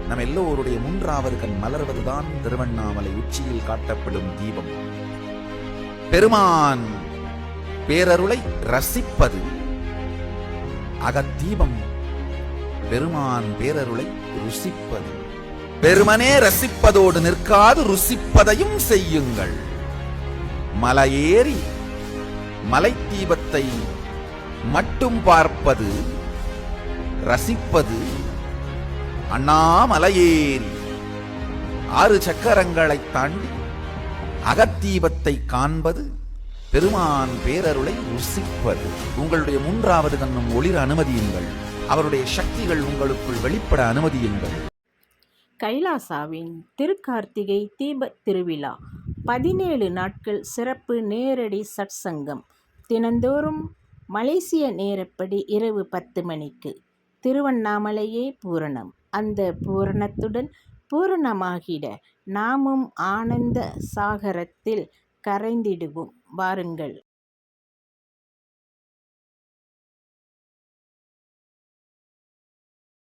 நம் எல்லோருடைய மூன்றாவது கண் மலர்வதுதான் திருவண்ணாமலை உச்சியில் காட்டப்படும் தீபம். பெருமான் பேரருளை ரசிப்பது அகத்தீபம், பெருமான் பேரருளை ருசிப்பது. பெருமனே ரசிப்பதோடு நிற்காது ருசிப்பதையும் செய்யுங்கள். மலையேறி மலை தீபத்தை மட்டும் பார்ப்பது ரசிப்பது, அண்ணாமலையேறி 6 சக்கரங்களை தாண்டி அகத்தீபத்தை காண்பது, பெருமான் பேரருளை ருசிப்பது. உங்களுடைய மூன்றாவது கண்ணும் ஒளிர அனுமதியுங்கள். அவருடைய சக்திகள் உங்களுக்குள் வெளிப்பட அனுமதியுங்கள். கைலாசாவின் திருக்கார்த்திகை தீப திருவிழா 17 நாட்கள் சிறப்பு நேரடி சற்சங்கம். தினந்தோறும் மலேசிய நேரப்படி இரவு 10 மணிக்கு. திருவண்ணாமலையே பூரணம். அந்த பூரணத்துடன் பூரணமாகிட நாமும் ஆனந்த சாகரத்தில் கரைந்திடுவோம். வாருங்கள்.